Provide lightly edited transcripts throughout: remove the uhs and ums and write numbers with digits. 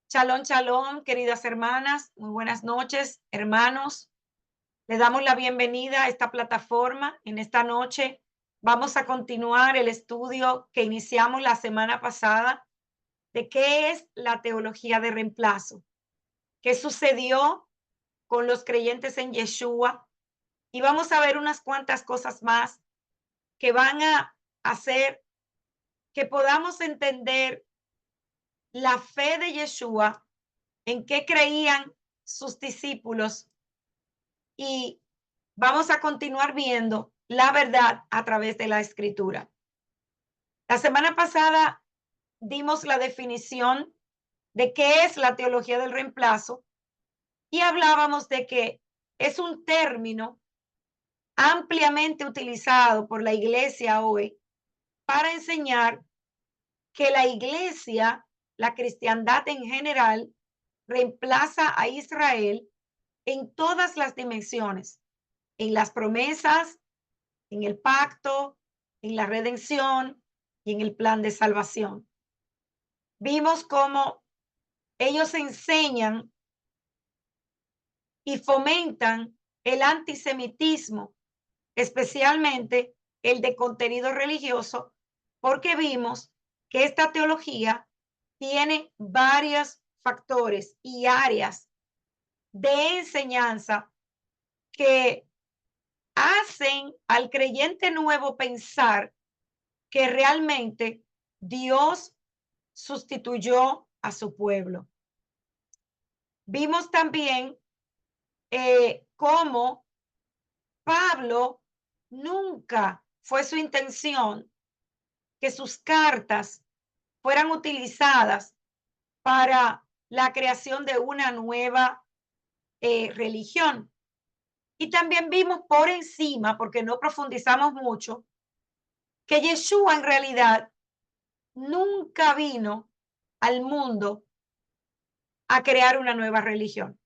Shalom, shalom, queridas hermanas, muy buenas noches, hermanos. Le damos la bienvenida a esta plataforma. En esta noche vamos a continuar el estudio que iniciamos la semana pasada de qué es la teología de reemplazo, qué sucedió con los creyentes en Yeshua, y vamos a ver unas cuantas cosas más que van a hacer que podamos entender la fe de Yeshua, en qué creían sus discípulos, y vamos a continuar viendo la verdad a través de la escritura. La semana pasada dimos la definición de qué es la teología del reemplazo y hablábamos de que es un término ampliamente utilizado por la iglesia hoy para enseñar que la iglesia, la cristiandad en general, reemplaza a Israel en todas las dimensiones, en las promesas, en el pacto, en la redención y en el plan de salvación. Vimos cómo ellos enseñan y fomentan el antisemitismo, especialmente el de contenido religioso, porque vimos que esta teología tiene varios factores y áreas de enseñanza que hacen al creyente nuevo pensar que realmente Dios sustituyó a su pueblo. Vimos también cómo Pablo nunca fue su intención que sus cartas fueran utilizadas para la creación de una nueva religión. Y también vimos por encima, porque no profundizamos mucho, que Yeshua en realidad nunca vino al mundo a crear una nueva religión.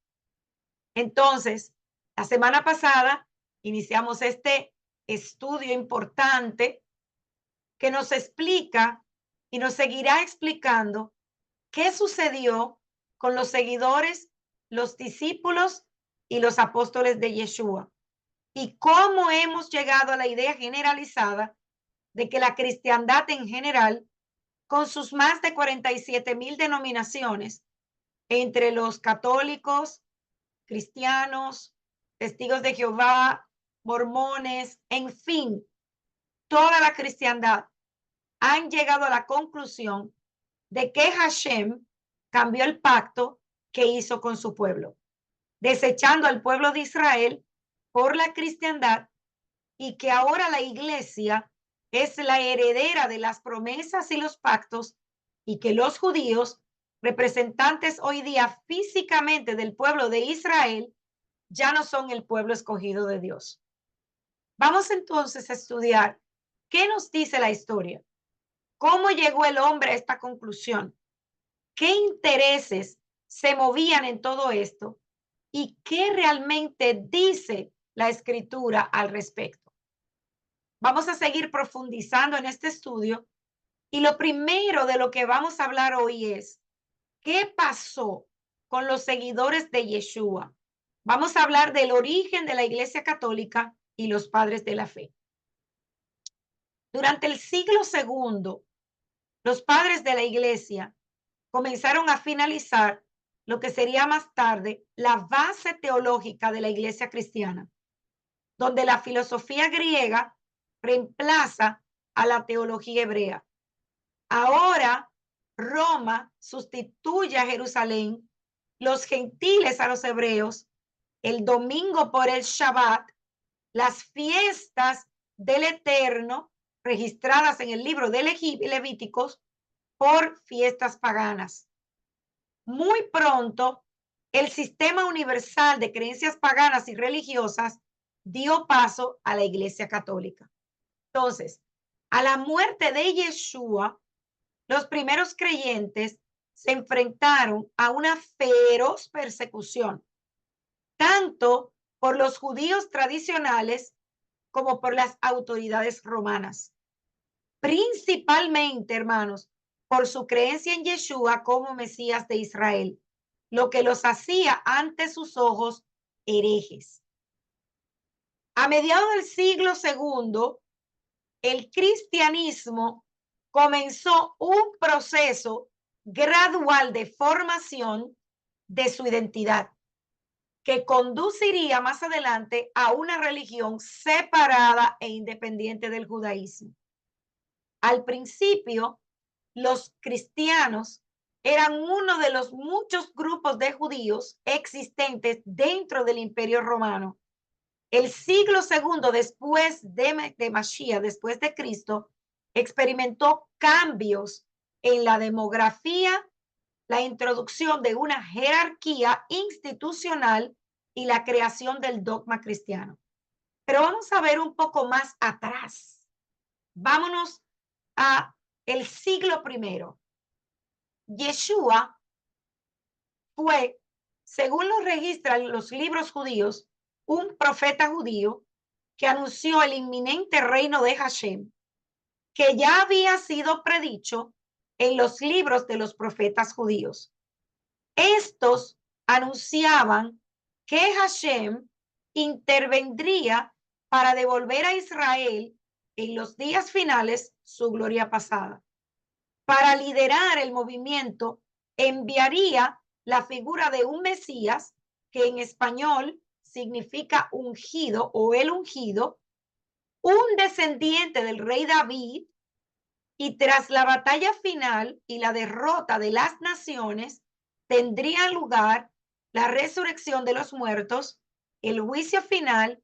Entonces, la semana pasada iniciamos este estudio importante que nos explica y nos seguirá explicando qué sucedió con los seguidores, los discípulos y los apóstoles de Yeshua, y cómo hemos llegado a la idea generalizada de que la cristiandad en general, con sus más de 47,000 denominaciones, entre los católicos, cristianos, testigos de Jehová, mormones, en fin, toda la cristiandad, han llegado a la conclusión de que Hashem cambió el pacto que hizo con su pueblo, desechando al pueblo de Israel por la cristiandad, y que ahora la iglesia es la heredera de las promesas y los pactos, y que los judíos, representantes hoy día físicamente del pueblo de Israel, ya no son el pueblo escogido de Dios. Vamos entonces a estudiar qué nos dice la historia, cómo llegó el hombre a esta conclusión, qué intereses se movían en todo esto y qué realmente dice la escritura al respecto. Vamos a seguir profundizando en este estudio, y lo primero de lo que vamos a hablar hoy es qué pasó con los seguidores de Yeshua. Vamos a hablar del origen de la Iglesia Católica y los padres de la fe. Durante el siglo segundo, los padres de la Iglesia comenzaron a finalizar lo que sería más tarde la base teológica de la Iglesia cristiana, donde la filosofía griega reemplaza a la teología hebrea. Ahora Roma sustituye a Jerusalén, los gentiles a los hebreos, el domingo por el Shabbat, las fiestas del Eterno registradas en el libro de Levíticos por fiestas paganas. Muy pronto, el sistema universal de creencias paganas y religiosas dio paso a la Iglesia Católica. Entonces, a la muerte de Yeshua, los primeros creyentes se enfrentaron a una feroz persecución, tanto por los judíos tradicionales como por las autoridades romanas. Principalmente, hermanos, por su creencia en Yeshua como Mesías de Israel, lo que los hacía ante sus ojos herejes. A mediados del siglo segundo, el cristianismo comenzó un proceso gradual de formación de su identidad, que conduciría más adelante a una religión separada e independiente del judaísmo. Al principio, los cristianos eran uno de los muchos grupos de judíos existentes dentro del Imperio Romano. El siglo segundo después de Mashiach, después de Cristo, experimentó cambios en la demografía, la introducción de una jerarquía institucional y la creación del dogma cristiano. Pero vamos a ver un poco más atrás. Vámonos a el siglo primero. Yeshua fue, según lo registran los libros judíos, un profeta judío que anunció el inminente reino de Hashem, que ya había sido predicho en los libros de los profetas judíos. Estos anunciaban que Hashem intervendría para devolver a Israel en los días finales su gloria pasada. Para liderar el movimiento, enviaría la figura de un Mesías, que en español significa ungido o el ungido, un descendiente del rey David, y tras la batalla final y la derrota de las naciones, tendría lugar la resurrección de los muertos, el juicio final,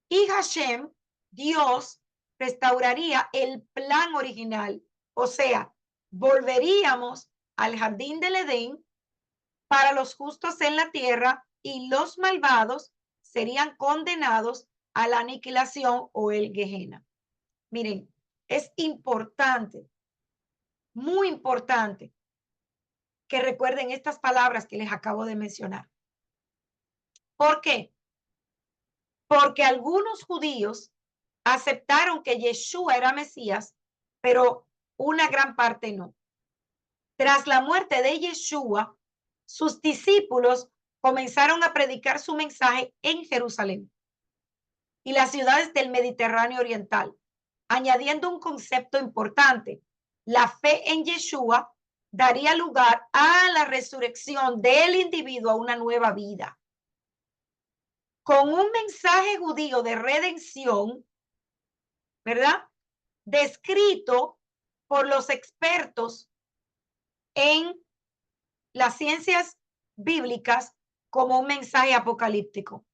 y Hashem, Dios, restauraría el plan original. O sea, volveríamos al jardín del Edén para los justos en la tierra y los malvados serían condenados a la aniquilación o el Gehenna. Miren, es importante, muy importante, que recuerden estas palabras que les acabo de mencionar. ¿Por qué? Porque algunos judíos aceptaron que Yeshua era Mesías, pero una gran parte no. Tras la muerte de Yeshua, sus discípulos comenzaron a predicar su mensaje en Jerusalén y las ciudades del Mediterráneo Oriental, añadiendo un concepto importante. La fe en Yeshua daría lugar a la resurrección del individuo a una nueva vida. Con un mensaje judío de redención, ¿verdad? Descrito por los expertos en las ciencias bíblicas como un mensaje apocalíptico.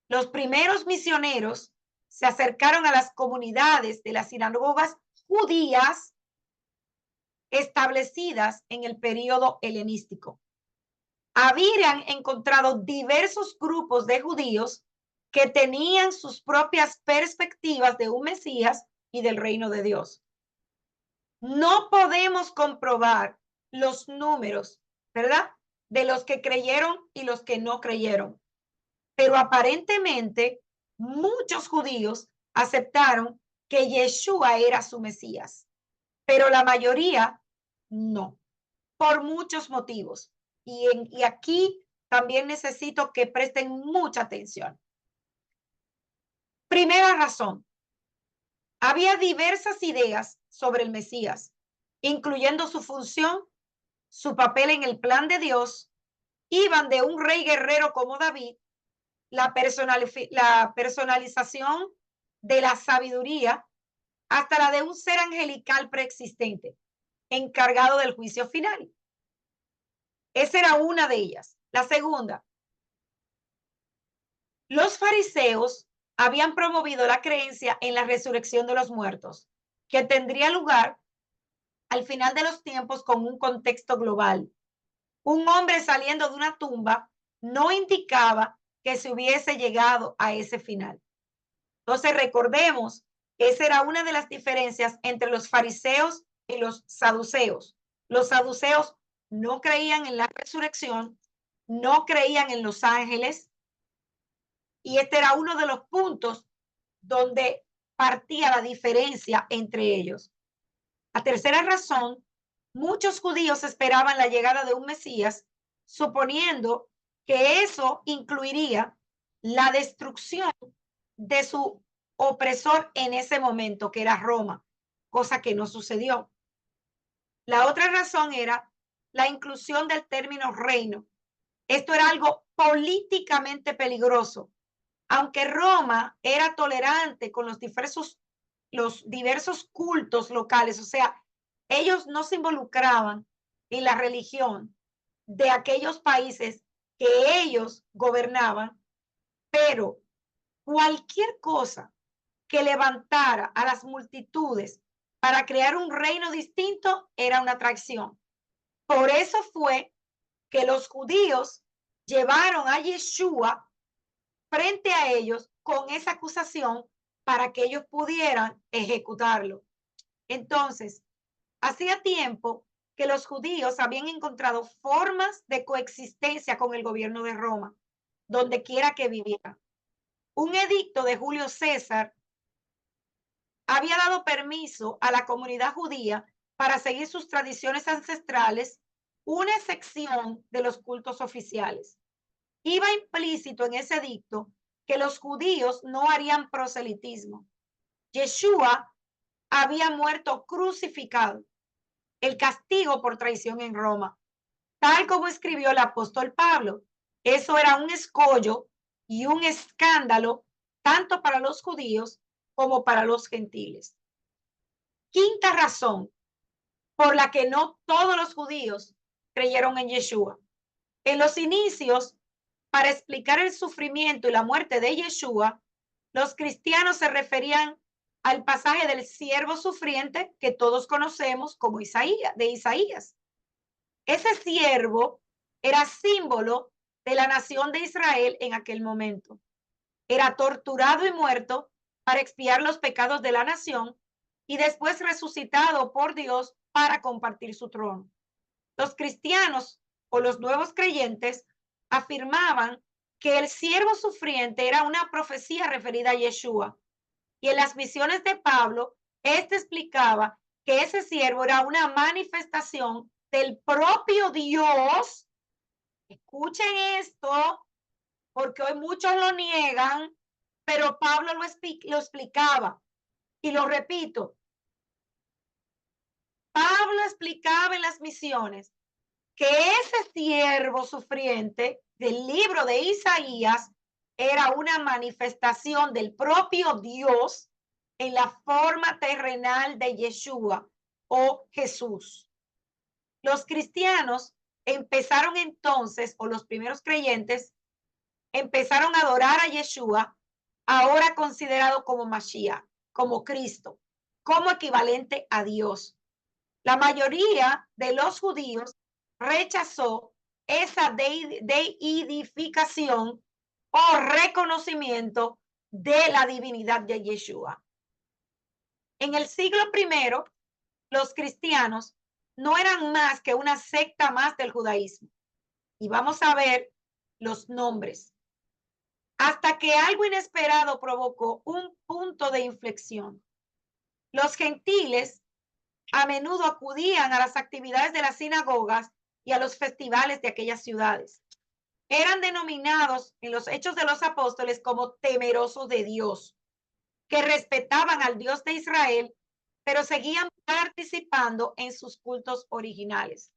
Los primeros misioneros se acercaron a las comunidades de las sinagogas judías establecidas en el período helenístico. Habían encontrado diversos grupos de judíos que tenían sus propias perspectivas de un Mesías y del reino de Dios. No podemos comprobar los números, ¿verdad? De los que creyeron y los que no creyeron. Pero aparentemente muchos judíos aceptaron que Yeshua era su Mesías, pero la mayoría no, por muchos motivos. Y aquí también necesito que presten mucha atención. Primera razón, había diversas ideas sobre el Mesías, incluyendo su función, su papel en el plan de Dios. Iban de un rey guerrero como David, la personalización de la sabiduría, hasta la de un ser angelical preexistente, encargado del juicio final. Esa era una de ellas. La segunda, los fariseos habían promovido la creencia en la resurrección de los muertos, que tendría lugar al final de los tiempos con un contexto global. Un hombre saliendo de una tumba no indicaba que se hubiese llegado a ese final. Entonces recordemos que esa era una de las diferencias entre los fariseos y los saduceos. Los saduceos no creían en la resurrección, no creían en los ángeles, y este era uno de los puntos donde partía la diferencia entre ellos. La tercera razón Muchos judíos esperaban la llegada de un Mesías, suponiendo que eso incluiría la destrucción de su opresor en ese momento, que era Roma, cosa que no sucedió. La otra razón era la inclusión del término reino. Esto era algo políticamente peligroso. Aunque Roma era tolerante con los diversos cultos locales, o sea, ellos no se involucraban en la religión de aquellos países que ellos gobernaban, pero cualquier cosa que levantara a las multitudes para crear un reino distinto era una atracción. Por eso fue que los judíos llevaron a Yeshua frente a ellos con esa acusación para que ellos pudieran ejecutarlo. Entonces, hacía tiempo que los judíos habían encontrado formas de coexistencia con el gobierno de Roma, donde quiera que vivieran. Un edicto de Julio César había dado permiso a la comunidad judía para seguir sus tradiciones ancestrales, una excepción de los cultos oficiales. Iba implícito en ese edicto que los judíos no harían proselitismo. Yeshua había muerto crucificado, el castigo por traición en Roma, tal como escribió el apóstol Pablo. Eso era un escollo y un escándalo tanto para los judíos como para los gentiles. Quinta razón por la que no todos los judíos creyeron en Yeshua. En los inicios, para explicar el sufrimiento y la muerte de Yeshua, los cristianos se referían al pasaje del siervo sufriente que todos conocemos como Isaías. Ese siervo era símbolo de la nación de Israel en aquel momento. Era torturado y muerto para expiar los pecados de la nación y después resucitado por Dios para compartir su trono. Los cristianos o los nuevos creyentes afirmaban que el siervo sufriente era una profecía referida a Yeshua. Y en las misiones de Pablo, este explicaba que ese siervo era una manifestación del propio Dios. Escuchen esto, porque hoy muchos lo niegan, pero Pablo lo explicaba. Y lo repito, Pablo explicaba en las misiones que ese siervo sufriente del libro de Isaías era una manifestación del propio Dios en la forma terrenal de Yeshua o Jesús. Los cristianos empezaron entonces, o los primeros creyentes, empezaron a adorar a Yeshua, ahora considerado como Mashiach, como Cristo, como equivalente a Dios. La mayoría de los judíos rechazó esa deidificación o reconocimiento de la divinidad de Yeshua. En el siglo I, los cristianos no eran más que una secta más del judaísmo. Y vamos a ver los nombres. Hasta que algo inesperado provocó un punto de inflexión. Los gentiles a menudo acudían a las actividades de las sinagogas y a los festivales de aquellas ciudades. Eran denominados en los Hechos de los Apóstoles como temerosos de Dios, que respetaban al Dios de Israel, pero seguían participando en sus cultos originales.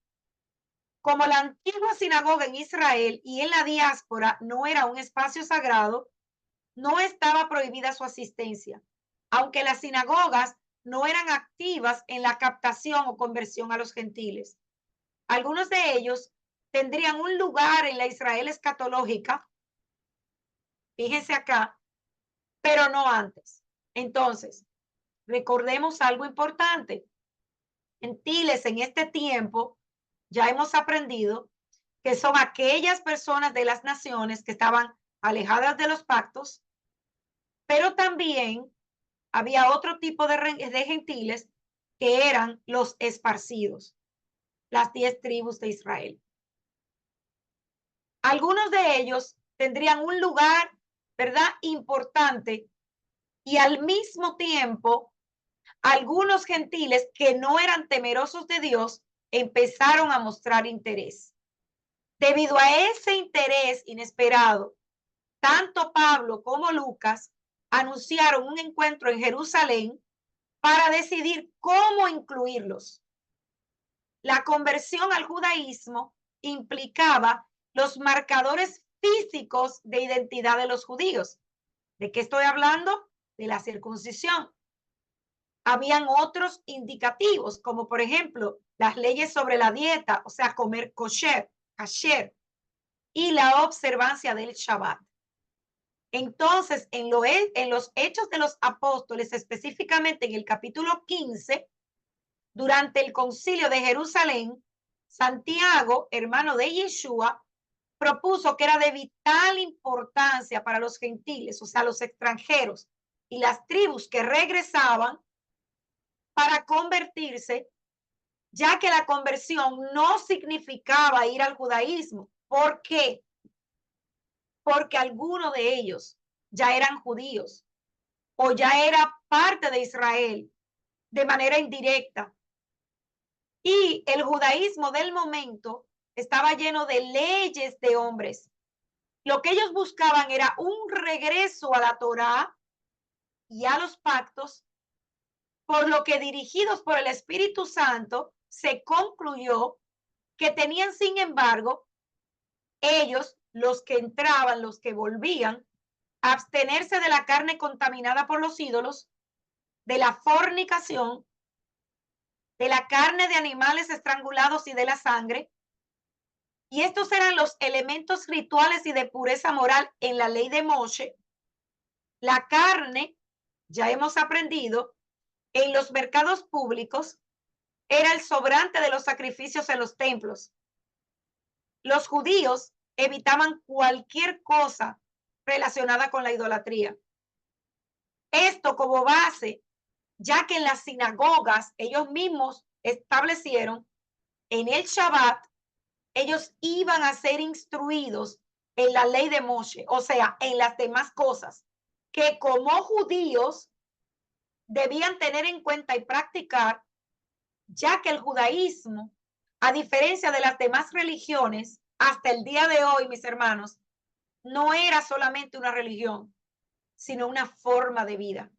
Como la antigua sinagoga en Israel y en la diáspora no era un espacio sagrado, no estaba prohibida su asistencia, aunque las sinagogas no eran activas en la captación o conversión a los gentiles. Algunos de ellos tendrían un lugar en la Israel escatológica, fíjense acá, pero no antes. Entonces, recordemos algo importante. Gentiles en este tiempo, ya hemos aprendido que son aquellas personas de las naciones que estaban alejadas de los pactos, pero también había otro tipo de gentiles que eran los esparcidos, las 10 tribus de Israel. Algunos de ellos tendrían un lugar, ¿verdad?, importante, y al mismo tiempo algunos gentiles que no eran temerosos de Dios empezaron a mostrar interés. Debido a ese interés inesperado, tanto Pablo como Lucas anunciaron un encuentro en Jerusalén para decidir cómo incluirlos. La conversión al judaísmo implicaba los marcadores físicos de identidad de los judíos. ¿De qué estoy hablando? De la circuncisión. Habían otros indicativos, como por ejemplo las leyes sobre la dieta, o sea, comer kosher, y la observancia del Shabbat. Entonces, en los Hechos de los Apóstoles, específicamente en el capítulo 15, durante el concilio de Jerusalén, Santiago, hermano de Yeshua, propuso que era de vital importancia para los gentiles, o sea, los extranjeros y las tribus que regresaban para convertirse, ya que la conversión no significaba ir al judaísmo. ¿Por qué? Porque algunos de ellos ya eran judíos o ya era parte de Israel de manera indirecta. Y el judaísmo del momento estaba lleno de leyes de hombres. Lo que ellos buscaban era un regreso a la Torá y a los pactos, por lo que dirigidos por el Espíritu Santo se concluyó que tenían, sin embargo, ellos, los que entraban, los que volvían, abstenerse de la carne contaminada por los ídolos, de la fornicación, de la carne de animales estrangulados y de la sangre. Y estos eran los elementos rituales y de pureza moral en la ley de Moshe. La carne, ya hemos aprendido, en los mercados públicos era el sobrante de los sacrificios en los templos. Los judíos evitaban cualquier cosa relacionada con la idolatría. Esto como base, ya que en las sinagogas ellos mismos establecieron en el Shabbat, ellos iban a ser instruidos en la ley de Moshe, o sea, en las demás cosas que como judíos debían tener en cuenta y practicar, ya que el judaísmo, a diferencia de las demás religiones, hasta el día de hoy, mis hermanos, no era solamente una religión, sino una forma de vida.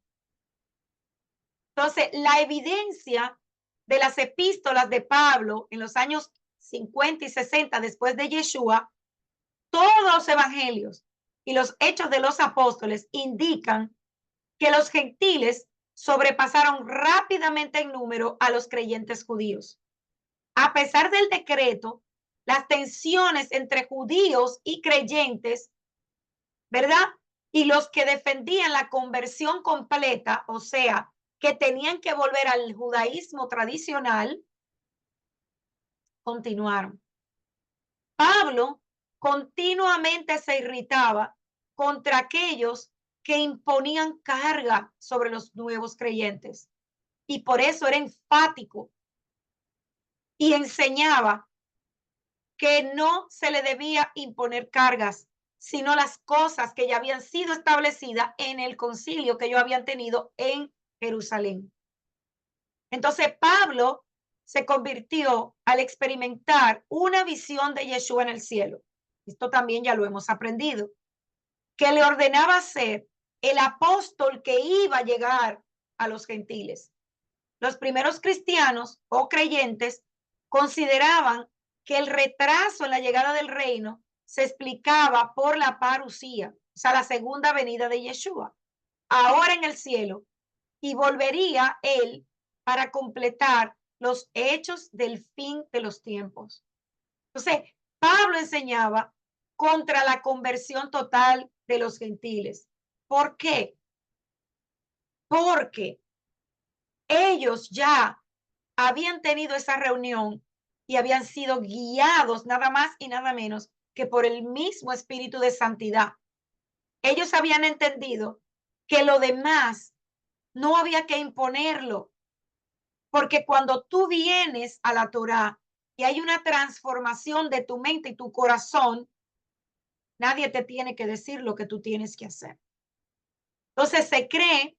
Entonces, la evidencia de las epístolas de Pablo en los años 50 y 60 después de Yeshua, todos los evangelios y los hechos de los apóstoles indican que los gentiles sobrepasaron rápidamente en número a los creyentes judíos. A pesar del decreto, las tensiones entre judíos y creyentes, ¿verdad? Y los que defendían la conversión completa, o sea, que tenían que volver al judaísmo tradicional, continuaron. Pablo continuamente se irritaba contra aquellos que imponían carga sobre los nuevos creyentes y por eso era enfático y enseñaba que no se le debía imponer cargas, sino las cosas que ya habían sido establecidas en el concilio que ellos habían tenido en Jerusalén. Entonces Pablo se convirtió al experimentar una visión de Yeshua en el cielo. Esto también ya lo hemos aprendido, que le ordenaba ser el apóstol que iba a llegar a los gentiles. Los primeros cristianos o creyentes consideraban que el retraso en la llegada del reino se explicaba por la parusía, o sea, la segunda venida de Yeshua, ahora en el cielo, y volvería él para completar los hechos del fin de los tiempos. Entonces, Pablo enseñaba contra la conversión total de los gentiles. ¿Por qué? Porque ellos ya habían tenido esa reunión y habían sido guiados nada más y nada menos que por el mismo espíritu de santidad. Ellos habían entendido que lo demás no había que imponerlo, porque cuando tú vienes a la Torá y hay una transformación de tu mente y tu corazón, nadie te tiene que decir lo que tú tienes que hacer. Entonces se cree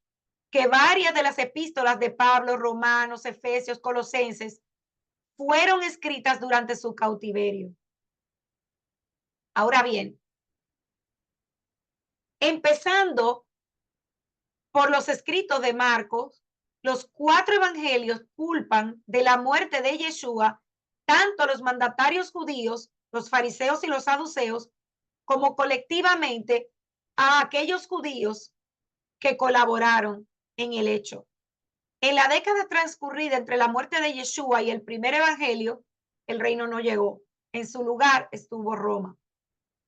que varias de las epístolas de Pablo, Romanos, Efesios, Colosenses, fueron escritas durante su cautiverio. Ahora bien, empezando por los escritos de Marcos, los 4 evangelios culpan de la muerte de Yeshua tanto a los mandatarios judíos, los fariseos y los saduceos, como colectivamente a aquellos judíos que colaboraron en el hecho. En la década transcurrida entre la muerte de Yeshua y el primer evangelio, el reino no llegó. En su lugar estuvo Roma.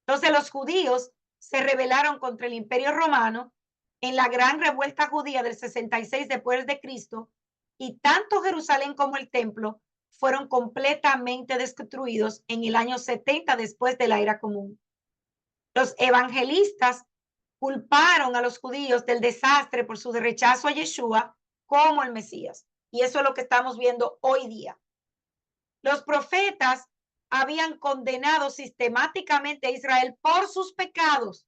Entonces los judíos se rebelaron contra el imperio romano en la gran revuelta judía del 66 después de Cristo, y tanto Jerusalén como el templo fueron completamente destruidos en el año 70 después de la era común. Los evangelistas culparon a los judíos del desastre por su rechazo a Yeshua como el Mesías. Y eso es lo que estamos viendo hoy día. Los profetas habían condenado sistemáticamente a Israel por sus pecados,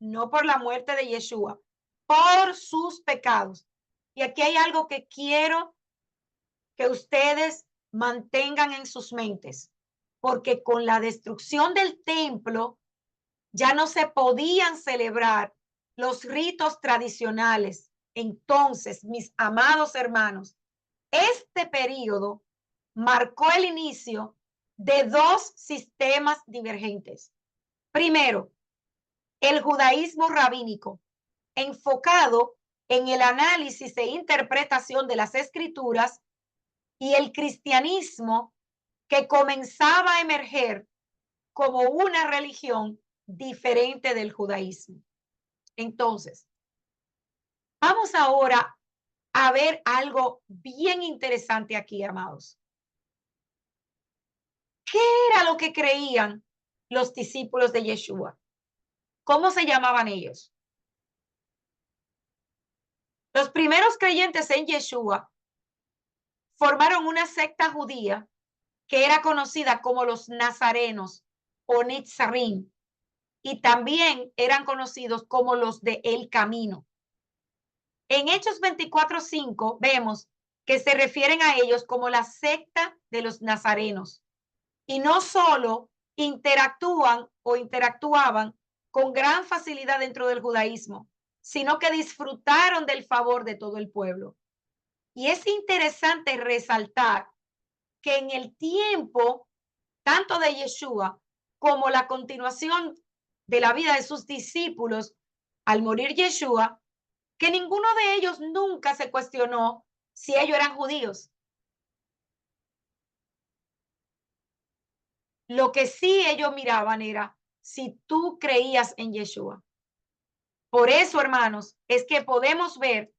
no por la muerte de Yeshua, por sus pecados. Y aquí hay algo que quiero que ustedes mantengan en sus mentes, porque con la destrucción del templo ya no se podían celebrar los ritos tradicionales. Entonces, mis amados hermanos, este periodo marcó el inicio de 2 sistemas divergentes. Primero, el judaísmo rabínico, enfocado en el análisis e interpretación de las escrituras, y el cristianismo, que comenzaba a emerger como una religión diferente del judaísmo. Entonces, vamos ahora a ver algo bien interesante aquí, amados. ¿Qué era lo que creían los discípulos de Yeshua? ¿Cómo se llamaban ellos? Los primeros creyentes en Yeshua formaron una secta judía que era conocida como los nazarenos o Nitzarim, y también eran conocidos como los de El Camino. En Hechos 24:5 vemos que se refieren a ellos como la secta de los nazarenos, y no solo interactuaban con gran facilidad dentro del judaísmo, sino que disfrutaron del favor de todo el pueblo. Y es interesante resaltar que en el tiempo tanto de Yeshua como la continuación de la vida de sus discípulos al morir Yeshua, que ninguno de ellos nunca se cuestionó si ellos eran judíos. Lo que sí ellos miraban era si tú creías en Yeshua. Por eso, hermanos, es que podemos ver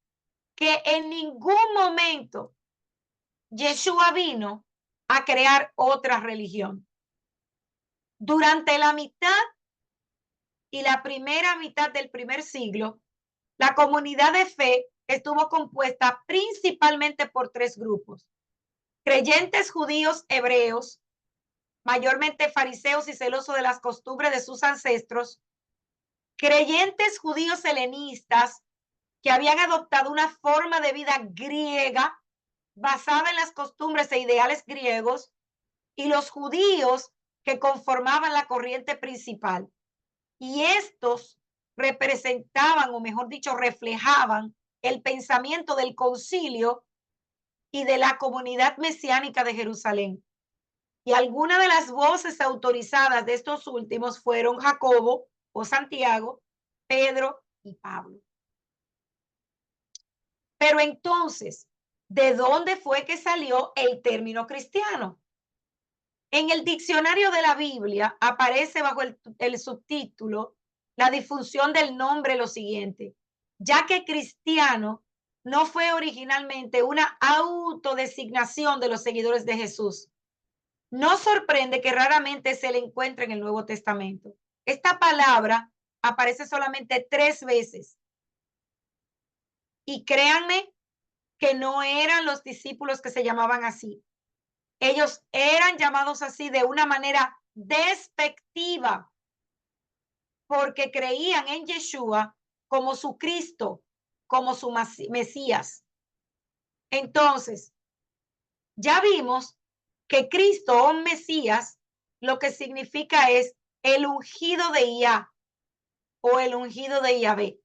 que en ningún momento Yeshua vino a crear otra religión. Durante la mitad y la primera mitad del primer siglo, la comunidad de fe estuvo compuesta principalmente por 3 grupos: creyentes judíos hebreos, mayormente fariseos y celosos de las costumbres de sus ancestros; creyentes judíos helenistas, que habían adoptado una forma de vida griega basada en las costumbres e ideales griegos; y los judíos que conformaban la corriente principal. Y estos representaban, o mejor dicho, reflejaban el pensamiento del concilio y de la comunidad mesiánica de Jerusalén. Y algunas de las voces autorizadas de estos últimos fueron Jacobo o Santiago, Pedro y Pablo. Pero entonces, ¿de dónde fue que salió el término cristiano? En el diccionario de la Biblia aparece bajo el subtítulo la difusión del nombre lo siguiente: ya que cristiano no fue originalmente una autodesignación de los seguidores de Jesús. No sorprende que raramente se le encuentre en el Nuevo Testamento. Esta palabra aparece solamente 3 veces. Y créanme que no eran los discípulos que se llamaban así. Ellos eran llamados así de una manera despectiva, porque creían en Yeshua como su Cristo, como su Mesías. Entonces, ya vimos que Cristo o Mesías lo que significa es el ungido de Yah o el ungido de Yahvé.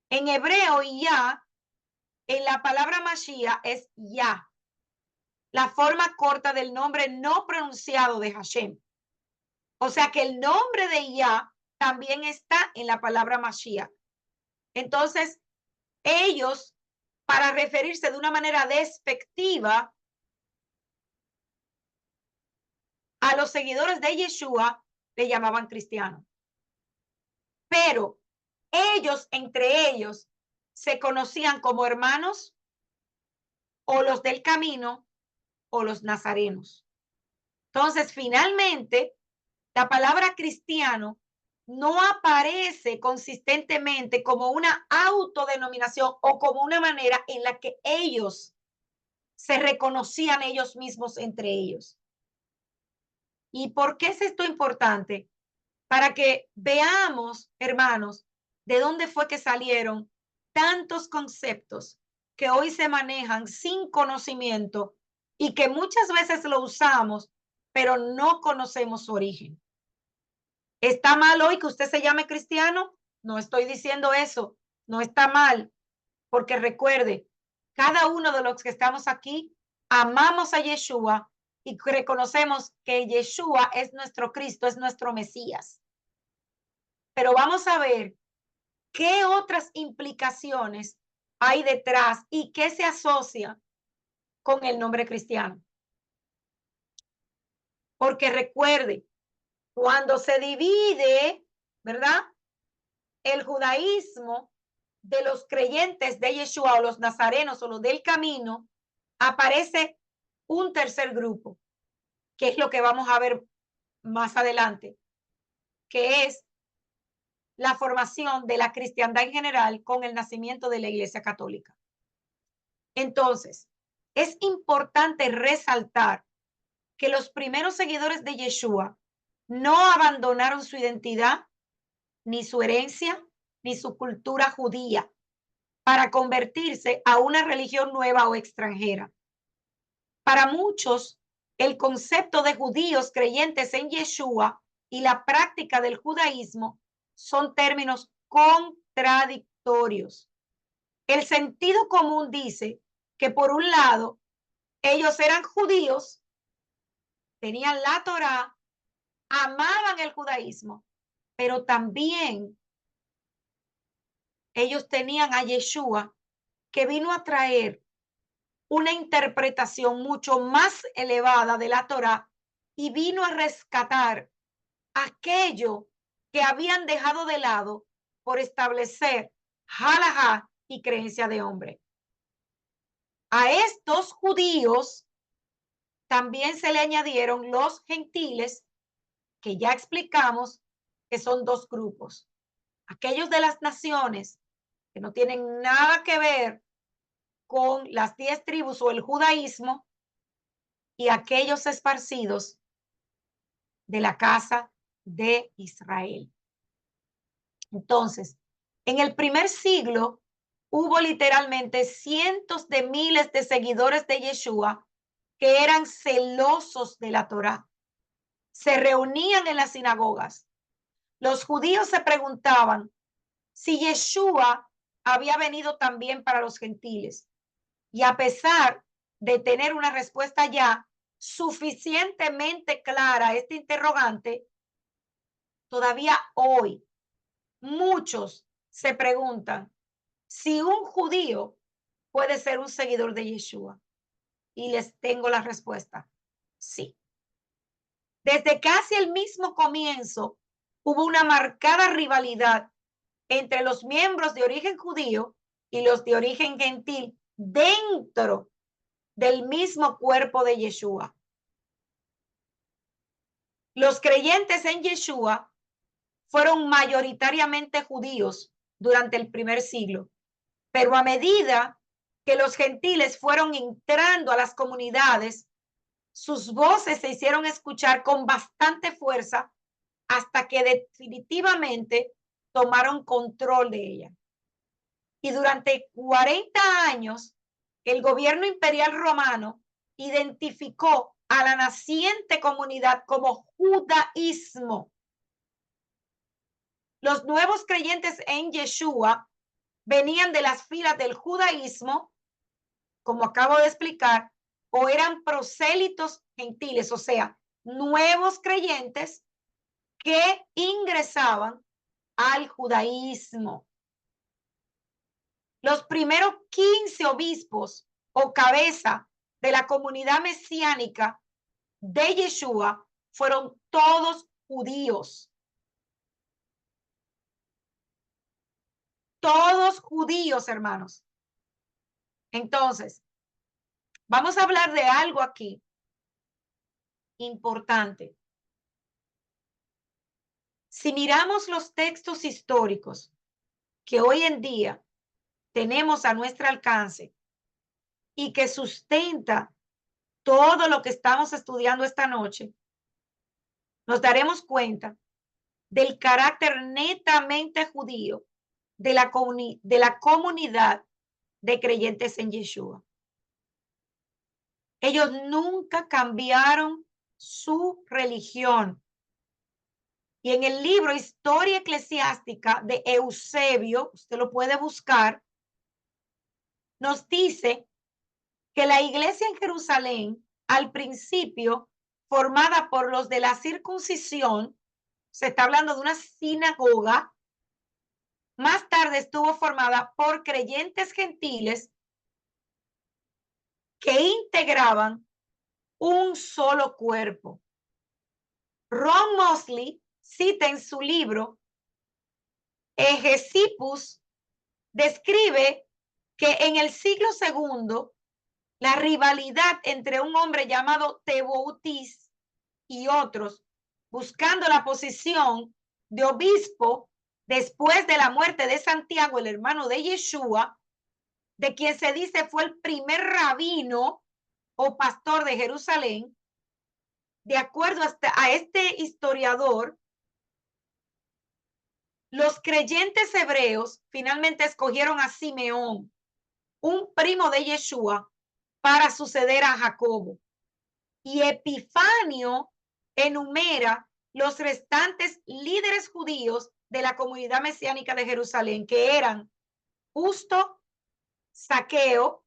En hebreo, Yah, en la palabra Mashiach es Yah, la forma corta del nombre no pronunciado de Hashem. O sea que el nombre de Yah también está en la palabra Mashiach. Entonces, ellos, para referirse de una manera despectiva a los seguidores de Yeshua, le llamaban cristianos. Pero ellos, entre ellos, se conocían como hermanos o los del camino o los nazarenos. Entonces, finalmente, la palabra cristiano no aparece consistentemente como una autodenominación o como una manera en la que ellos se reconocían ellos mismos entre ellos. ¿Y por qué es esto importante? Para que veamos, hermanos, de dónde fue que salieron tantos conceptos que hoy se manejan sin conocimiento y que muchas veces lo usamos, pero no conocemos su origen. ¿Está mal hoy que usted se llame cristiano? No estoy diciendo eso, no está mal, porque recuerde, cada uno de los que estamos aquí amamos a Yeshua y reconocemos que Yeshua es nuestro Cristo, es nuestro Mesías. Pero vamos a ver qué otras implicaciones hay detrás y qué se asocia con el nombre cristiano. Porque recuerde, cuando se divide, ¿verdad? El judaísmo de los creyentes de Yeshua o los nazarenos o los del camino, aparece un tercer grupo, que es lo que vamos a ver más adelante, que es la formación de la cristiandad en general con el nacimiento de la Iglesia Católica. Entonces, es importante resaltar que los primeros seguidores de Yeshua no abandonaron su identidad, ni su herencia, ni su cultura judía para convertirse a una religión nueva o extranjera. Para muchos, el concepto de judíos creyentes en Yeshua y la práctica del judaísmo son términos contradictorios. El sentido común dice que por un lado, ellos eran judíos, tenían la Torá, amaban el judaísmo, pero también ellos tenían a Yeshua, que vino a traer una interpretación mucho más elevada de la Torá y vino a rescatar aquello que habían dejado de lado por establecer halajá y creencia de hombre. A estos judíos también se le añadieron los gentiles, que ya explicamos que son dos grupos. Aquellos de las naciones que no tienen nada que ver con las 10 tribus o el judaísmo, y aquellos esparcidos de la casa de Israel. Entonces, en el primer siglo hubo literalmente cientos de miles de seguidores de Yeshua que eran celosos de la Torá. Se reunían en las sinagogas. Los judíos se preguntaban si Yeshua había venido también para los gentiles. Y a pesar de tener una respuesta ya suficientemente clara a este interrogante, todavía hoy muchos se preguntan si un judío puede ser un seguidor de Yeshua. Y les tengo la respuesta: sí. Desde casi el mismo comienzo hubo una marcada rivalidad entre los miembros de origen judío y los de origen gentil dentro del mismo cuerpo de Yeshua. Los creyentes en Yeshua fueron mayoritariamente judíos durante el primer siglo, pero a medida que los gentiles fueron entrando a las comunidades, sus voces se hicieron escuchar con bastante fuerza hasta que definitivamente tomaron control de ella. Y durante 40 años, el gobierno imperial romano identificó a la naciente comunidad como judaísmo. Los nuevos creyentes en Yeshua venían de las filas del judaísmo, como acabo de explicar, o eran prosélitos gentiles, o sea, nuevos creyentes que ingresaban al judaísmo. Los primeros 15 obispos o cabeza de la comunidad mesiánica de Yeshua fueron todos judíos. Todos judíos, hermanos. Entonces, vamos a hablar de algo aquí importante. Si miramos los textos históricos que hoy en día tenemos a nuestro alcance y que sustenta todo lo que estamos estudiando esta noche, nos daremos cuenta del carácter netamente judío de la comunidad de creyentes en Yeshua. Ellos nunca cambiaron su religión. Y en el libro Historia Eclesiástica de Eusebio, usted lo puede buscar, nos dice que la iglesia en Jerusalén, al principio, formada por los de la circuncisión, se está hablando de una sinagoga, más tarde estuvo formada por creyentes gentiles que integraban un solo cuerpo. Ron Mosley cita en su libro Hegesippus, describe que en el siglo II la rivalidad entre un hombre llamado Teboutis y otros, buscando la posición de obispo después de la muerte de Santiago, el hermano de Yeshua, de quien se dice fue el primer rabino o pastor de Jerusalén. De acuerdo a este historiador, los creyentes hebreos finalmente escogieron a Simeón, un primo de Yeshua, para suceder a Jacobo. Y Epifanio enumera los restantes líderes judíos de la comunidad mesiánica de Jerusalén, que eran Justo, Zaqueo,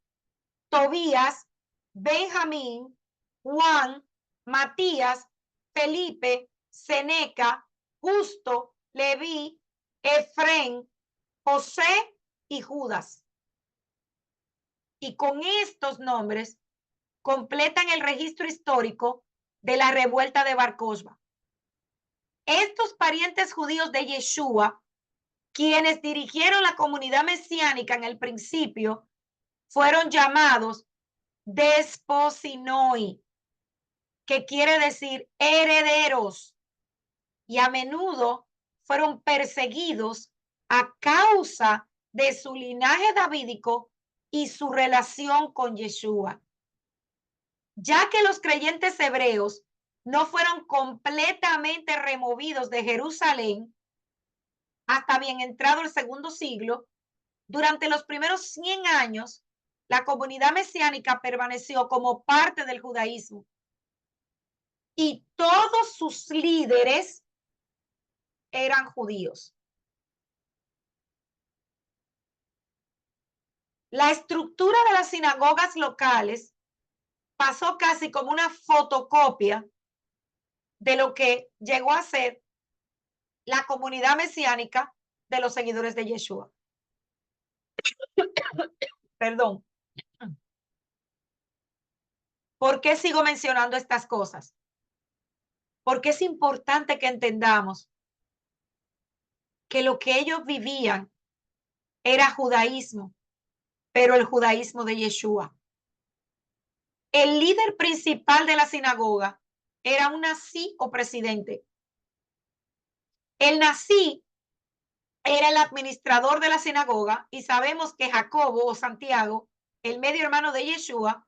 Tobías, Benjamín, Juan, Matías, Felipe, Seneca, Justo, Leví, Efrén, José y Judas. Y con estos nombres completan el registro histórico de la revuelta de Bar Kokhba. Estos parientes judíos de Yeshua, quienes dirigieron la comunidad mesiánica en el principio, fueron llamados desposinoi, que quiere decir herederos, y a menudo fueron perseguidos a causa de su linaje davídico y su relación con Yeshua. Ya que los creyentes hebreos no fueron completamente removidos de Jerusalén hasta bien entrado el segundo siglo, durante los primeros 100 años, la comunidad mesiánica permaneció como parte del judaísmo. Y todos sus líderes eran judíos. La estructura de las sinagogas locales pasó casi como una fotocopia de lo que llegó a ser la comunidad mesiánica de los seguidores de Yeshua. Perdón. ¿Por qué sigo mencionando estas cosas? Porque es importante que entendamos que lo que ellos vivían era judaísmo, pero el judaísmo de Yeshua. El líder principal de la sinagoga era un nazí o presidente. El nazí era el administrador de la sinagoga y sabemos que Jacobo o Santiago, el medio hermano de Yeshua,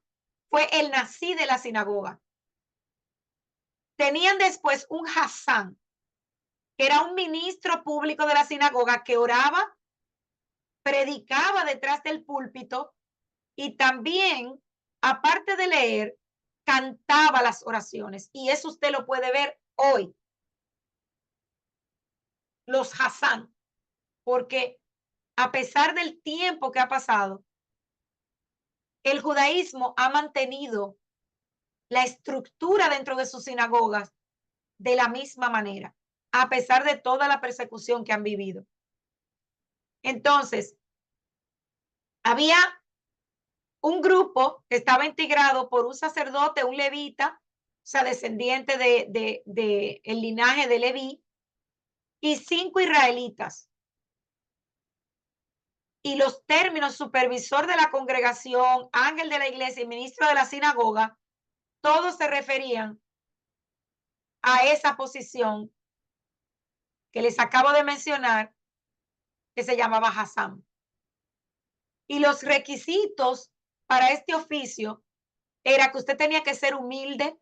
fue el nazí de la sinagoga. Tenían después un Hassán, que era un ministro público de la sinagoga que oraba, predicaba detrás del púlpito y también, aparte de leer, cantaba las oraciones. Y eso usted lo puede ver hoy. Los Hassan. Porque a pesar del tiempo que ha pasado, el judaísmo ha mantenido la estructura dentro de sus sinagogas de la misma manera, a pesar de toda la persecución que han vivido. Entonces, había un grupo que estaba integrado por un sacerdote, un levita, o sea, descendiente de el linaje de Leví, y 5 israelitas. Y los términos supervisor de la congregación, ángel de la iglesia y ministro de la sinagoga, todos se referían a esa posición que les acabo de mencionar, que se llamaba Hassan. Y los requisitos para este oficio era que usted tenía que ser humilde,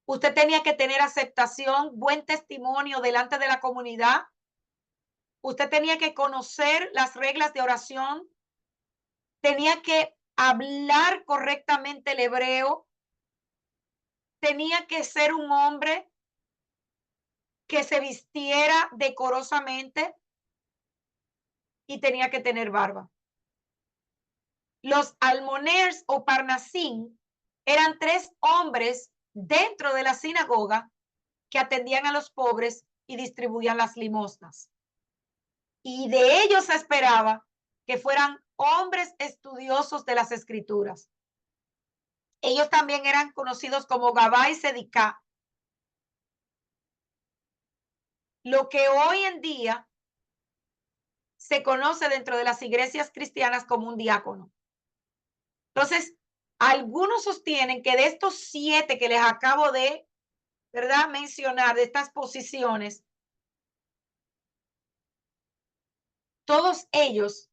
usted tenía que tener aceptación, buen testimonio delante de la comunidad, usted tenía que conocer las reglas de oración, tenía que hablar correctamente el hebreo, tenía que ser un hombre que se vistiera decorosamente y tenía que tener barba. Los almoners o parnasín eran 3 hombres dentro de la sinagoga que atendían a los pobres y distribuían las limosnas. Y de ellos se esperaba que fueran hombres estudiosos de las escrituras. Ellos también eran conocidos como Gabá y Sedicá, lo que hoy en día se conoce dentro de las iglesias cristianas como un diácono. Entonces, algunos sostienen que de estos 7 que les acabo de, ¿verdad?, mencionar, de estas posiciones, todos ellos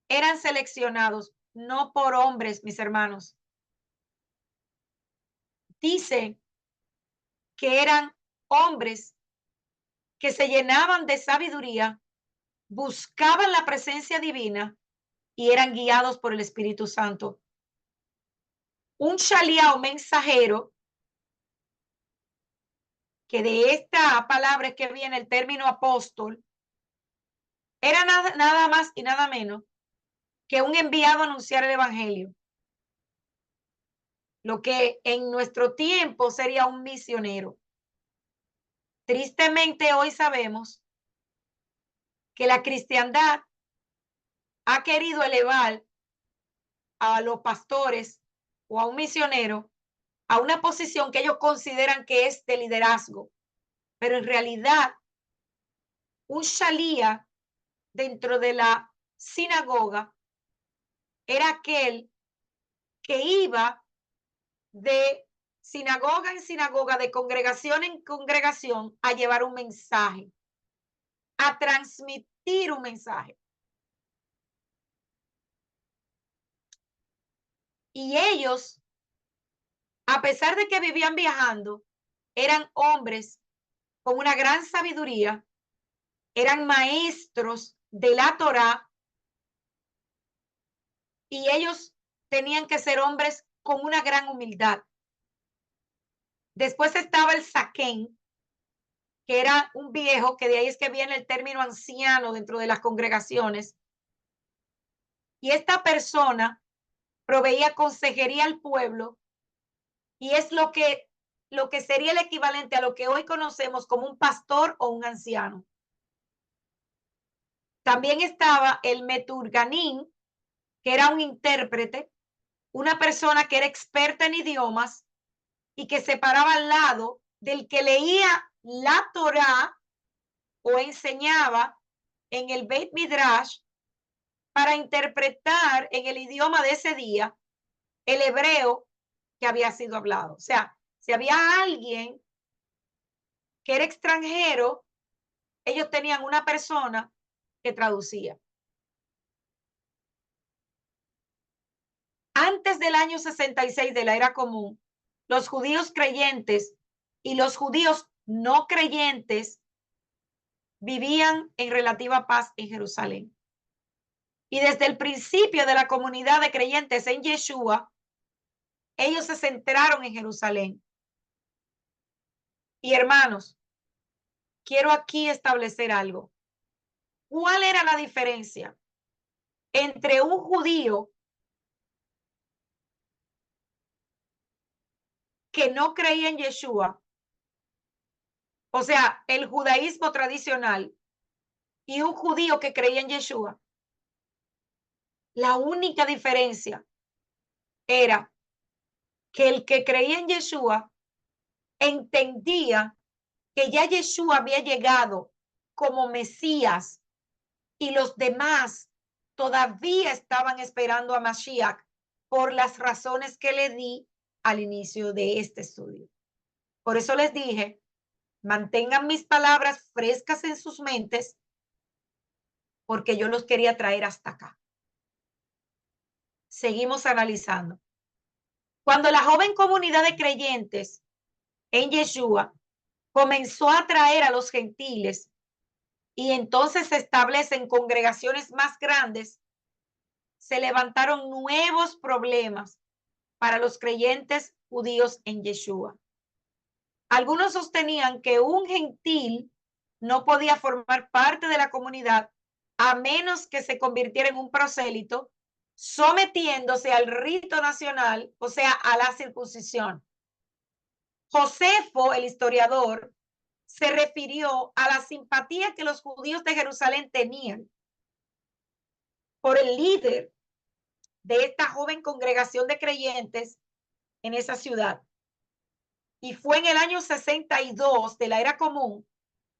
eran seleccionados no por hombres, mis hermanos. Dice que eran hombres que se llenaban de sabiduría, buscaban la presencia divina y eran guiados por el Espíritu Santo. Un shalía o mensajero, que de esta palabra es que viene el término apóstol, era nada más y nada menos que un enviado a anunciar el evangelio. Lo que en nuestro tiempo sería un misionero. Tristemente hoy sabemos que la cristiandad ha querido elevar a los pastores o a un misionero a una posición que ellos consideran que es de liderazgo, pero en realidad un shalía dentro de la sinagoga era aquel que iba de sinagoga en sinagoga, de congregación en congregación, a llevar un mensaje, a transmitir un mensaje. Y ellos, a pesar de que vivían viajando, eran hombres con una gran sabiduría, eran maestros de la Torá, y ellos tenían que ser hombres con una gran humildad. Después estaba el saquén, que era un viejo, que de ahí es que viene el término anciano dentro de las congregaciones. Y esta persona proveía consejería al pueblo y es lo que sería el equivalente a lo que hoy conocemos como un pastor o un anciano. También estaba el meturganín, que era un intérprete, una persona que era experta en idiomas y que se paraba al lado del que leía la Torá o enseñaba en el Beit Midrash para interpretar en el idioma de ese día el hebreo que había sido hablado. O sea, si había alguien que era extranjero, ellos tenían una persona que traducía. Antes del año 66 de la era común, los judíos creyentes y los judíos no creyentes vivían en relativa paz en Jerusalén. Y desde el principio de la comunidad de creyentes en Yeshua, ellos se centraron en Jerusalén. Y hermanos, quiero aquí establecer algo. ¿Cuál era la diferencia entre un judío que no creía en Yeshua, o sea, el judaísmo tradicional, y un judío que creía en Yeshua? La única diferencia era que el que creía en Yeshua entendía que ya Yeshua había llegado como Mesías y los demás todavía estaban esperando a Mashiach por las razones que le di al inicio de este estudio. Por eso les dije, mantengan mis palabras frescas en sus mentes, porque yo los quería traer hasta acá. Seguimos analizando. Cuando la joven comunidad de creyentes en Yeshua comenzó a atraer a los gentiles y entonces se establecen congregaciones más grandes, se levantaron nuevos problemas para los creyentes judíos en Yeshua. Algunos sostenían que un gentil no podía formar parte de la comunidad a menos que se convirtiera en un prosélito, sometiéndose al rito nacional, o sea, a la circuncisión. Josefo, el historiador, se refirió a la simpatía que los judíos de Jerusalén tenían por el líder de esta joven congregación de creyentes en esa ciudad. Y fue en el año 62 de la era común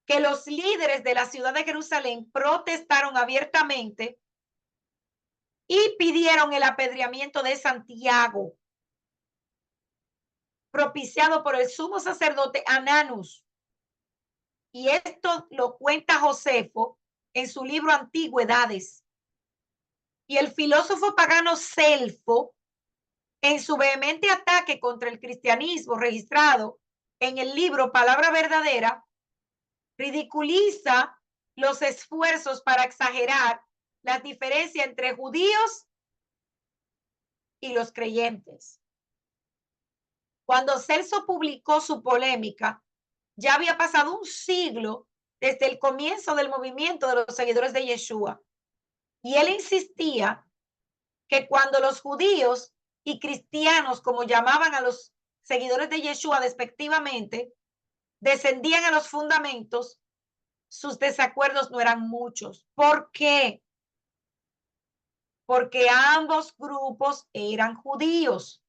que los líderes de la ciudad de Jerusalén protestaron abiertamente y pidieron el apedreamiento de Santiago, propiciado por el sumo sacerdote Ananus. Y esto lo cuenta Josefo en su libro Antigüedades. Y el filósofo pagano Celfo, en su vehemente ataque contra el cristianismo registrado en el libro Palabra Verdadera, ridiculiza los esfuerzos para exagerar las diferencias entre judíos y los creyentes. Cuando Celso publicó su polémica, ya había pasado un siglo desde el comienzo del movimiento de los seguidores de Yeshua. Y él insistía que cuando los judíos y cristianos, como llamaban a los seguidores de Yeshua despectivamente, descendían a los fundamentos, sus desacuerdos no eran muchos. ¿Por qué? Porque ambos grupos eran judíos.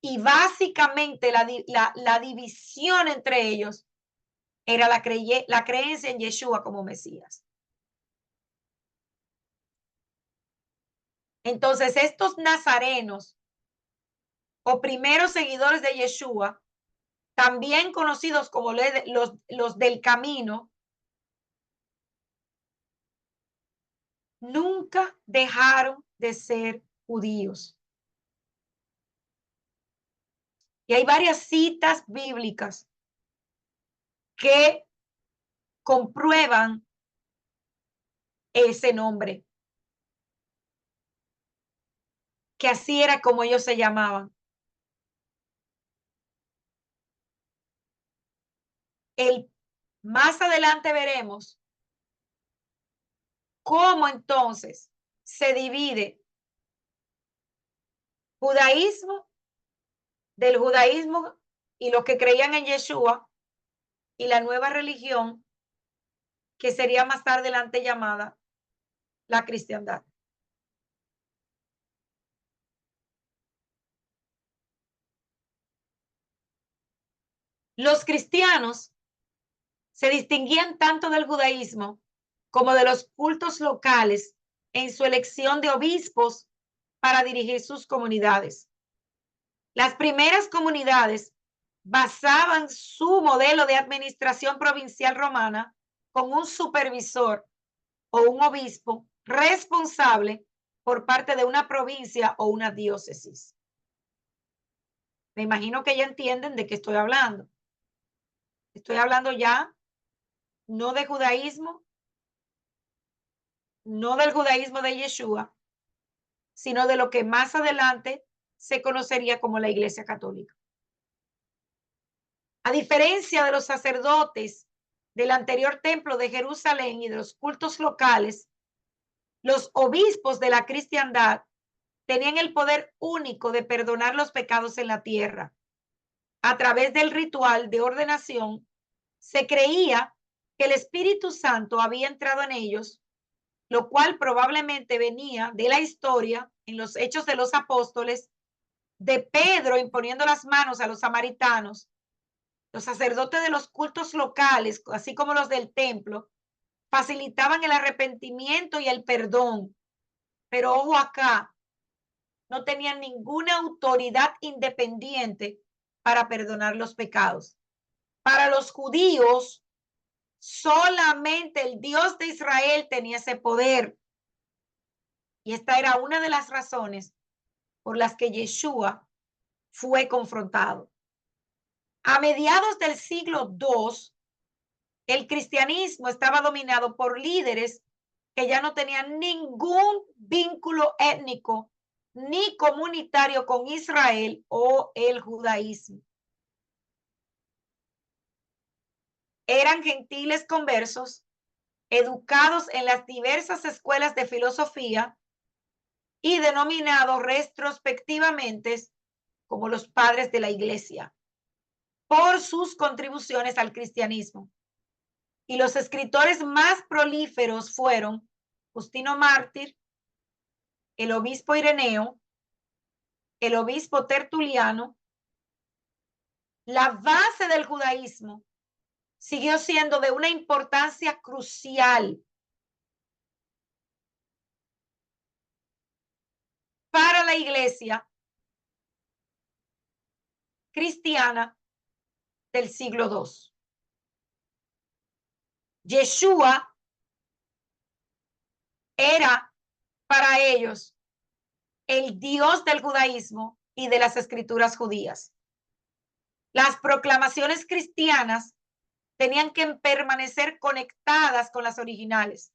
Y básicamente la división entre ellos era la creencia en Yeshua como Mesías. Entonces, estos nazarenos o primeros seguidores de Yeshua, también conocidos como los del camino, nunca dejaron de ser judíos. Y hay varias citas bíblicas que comprueban ese nombre, que así era como ellos se llamaban. Más adelante veremos cómo entonces se divide judaísmo del judaísmo y los que creían en Yeshua y la nueva religión que sería más adelante llamada la cristiandad. Los cristianos se distinguían tanto del judaísmo como de los cultos locales en su elección de obispos para dirigir sus comunidades. Las primeras comunidades basaban su modelo de administración provincial romana con un supervisor o un obispo responsable por parte de una provincia o una diócesis. Me imagino que ya entienden de qué estoy hablando. Estoy hablando ya no de judaísmo, no del judaísmo de Yeshua, sino de lo que más adelante se conocería como la Iglesia Católica. A diferencia de los sacerdotes del anterior templo de Jerusalén y de los cultos locales, los obispos de la cristiandad tenían el poder único de perdonar los pecados en la tierra. A través del ritual de ordenación, se creía que el Espíritu Santo había entrado en ellos, lo cual probablemente venía de la historia en los Hechos de los Apóstoles, de Pedro imponiendo las manos a los samaritanos. Los sacerdotes de los cultos locales, así como los del templo, facilitaban el arrepentimiento y el perdón. Pero ojo acá, no tenían ninguna autoridad independiente para perdonar los pecados. Para los judíos, solamente el Dios de Israel tenía ese poder. Y esta era una de las razones por las que Yeshua fue confrontado. A mediados del siglo II, el cristianismo estaba dominado por líderes que ya no tenían ningún vínculo étnico ni comunitario con Israel o el judaísmo. Eran gentiles conversos, educados en las diversas escuelas de filosofía y denominados retrospectivamente como los padres de la iglesia por sus contribuciones al cristianismo. Y los escritores más prolíferos fueron Justino Mártir, el obispo Ireneo, el obispo Tertuliano. La base del judaísmo siguió siendo de una importancia crucial para la iglesia cristiana del siglo II. Yeshua era para ellos el Dios del judaísmo y de las escrituras judías. Las proclamaciones cristianas tenían que permanecer conectadas con las originales.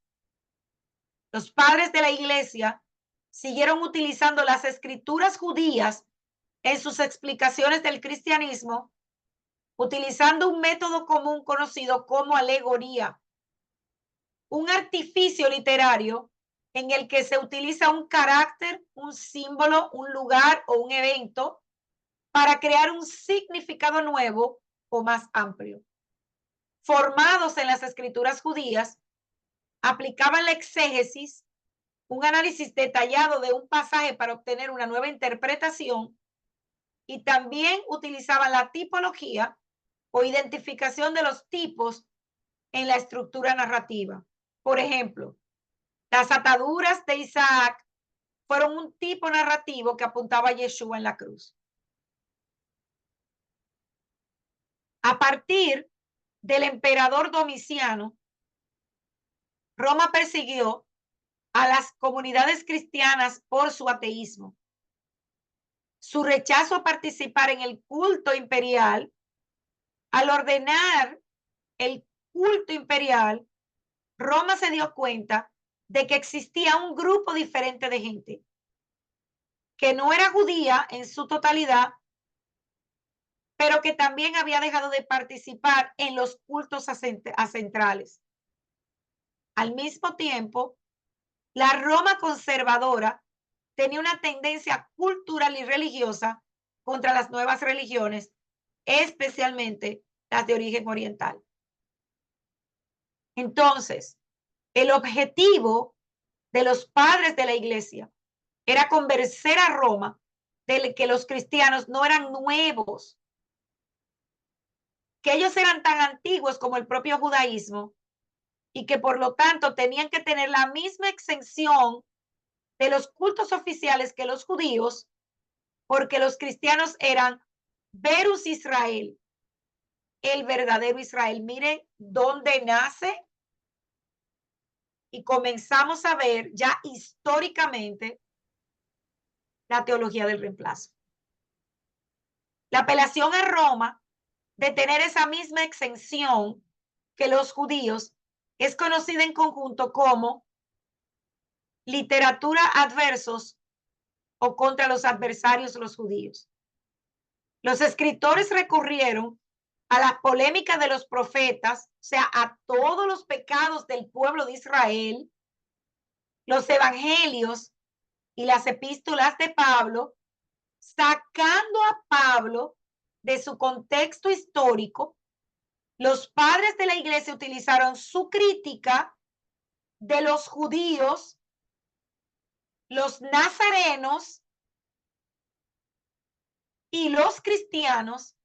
Los padres de la iglesia siguieron utilizando las escrituras judías en sus explicaciones del cristianismo, utilizando un método común conocido como alegoría, un artificio literario en el que se utiliza un carácter, un símbolo, un lugar o un evento para crear un significado nuevo o más amplio. Formados en las escrituras judías, aplicaban la exégesis, un análisis detallado de un pasaje para obtener una nueva interpretación, y también utilizaban la tipología o identificación de los tipos en la estructura narrativa. Por ejemplo, las ataduras de Isaac fueron un tipo narrativo que apuntaba a Yeshua en la cruz. A partir del emperador Domiciano, Roma persiguió a las comunidades cristianas por su ateísmo. Su rechazo a participar en el culto imperial, al ordenar el culto imperial, Roma se dio cuenta de que existía un grupo diferente de gente que no era judía en su totalidad, pero que también había dejado de participar en los cultos centrales. Al mismo tiempo, la Roma conservadora tenía una tendencia cultural y religiosa contra las nuevas religiones, especialmente las de origen oriental. Entonces, el objetivo de los padres de la iglesia era convencer a Roma de que los cristianos no eran nuevos, que ellos eran tan antiguos como el propio judaísmo y que por lo tanto tenían que tener la misma exención de los cultos oficiales que los judíos, porque los cristianos eran Verus Israel, el verdadero Israel. Miren dónde nace y comenzamos a ver ya históricamente la teología del reemplazo. La apelación a Roma de tener esa misma exención que los judíos es conocida en conjunto como literatura adversos o contra los adversarios, los judíos. Los escritores recurrieron a las polémicas de los profetas, o sea, a todos los pecados del pueblo de Israel, los evangelios y las epístolas de Pablo, sacando a Pablo de su contexto histórico. Los padres de la iglesia utilizaron su crítica de los judíos, los nazarenos y los cristianos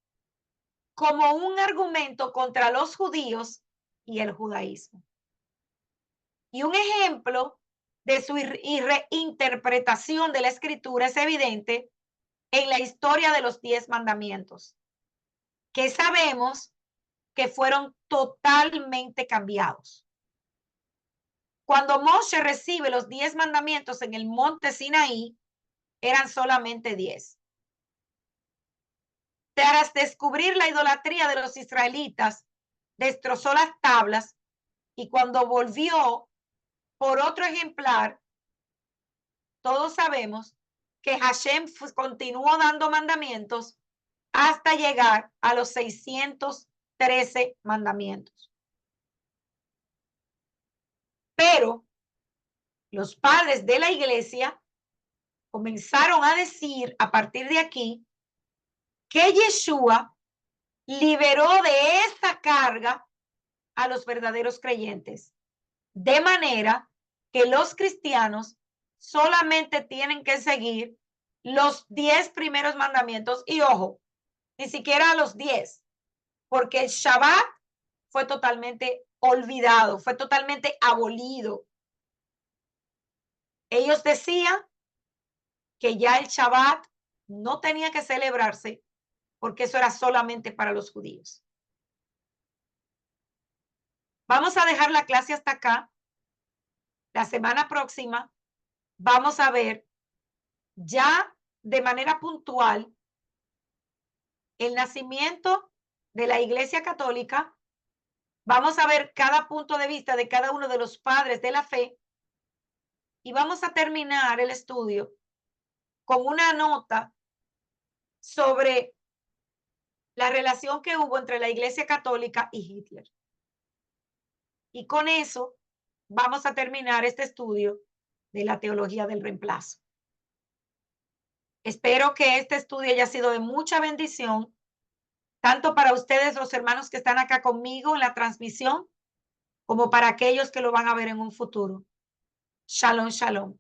como un argumento contra los judíos y el judaísmo. Y un ejemplo de su reinterpretación de la escritura es evidente en la historia de los 10 mandamientos, que sabemos que fueron totalmente cambiados. Cuando Moshe recibe los 10 mandamientos en el monte Sinaí, eran solamente 10. Tras descubrir la idolatría de los israelitas, destrozó las tablas y cuando volvió por otro ejemplar, todos sabemos que Hashem continuó dando mandamientos hasta llegar a los 613 mandamientos. Pero los padres de la iglesia comenzaron a decir a partir de aquí que Yeshua liberó de esa carga a los verdaderos creyentes, de manera que los cristianos solamente tienen que seguir los 10 primeros mandamientos y ojo, ni siquiera los 10, porque el Shabbat fue totalmente olvidado, fue totalmente abolido. Ellos decían que ya el Shabbat no tenía que celebrarse porque eso era solamente para los judíos. Vamos a dejar la clase hasta acá. La semana próxima vamos a ver ya de manera puntual el nacimiento de la Iglesia Católica. Vamos a ver cada punto de vista de cada uno de los padres de la fe y vamos a terminar el estudio con una nota sobre la relación que hubo entre la Iglesia Católica y Hitler. Y con eso vamos a terminar este estudio de la teología del reemplazo. Espero que este estudio haya sido de mucha bendición, tanto para ustedes, los hermanos que están acá conmigo en la transmisión, como para aquellos que lo van a ver en un futuro. Shalom, shalom.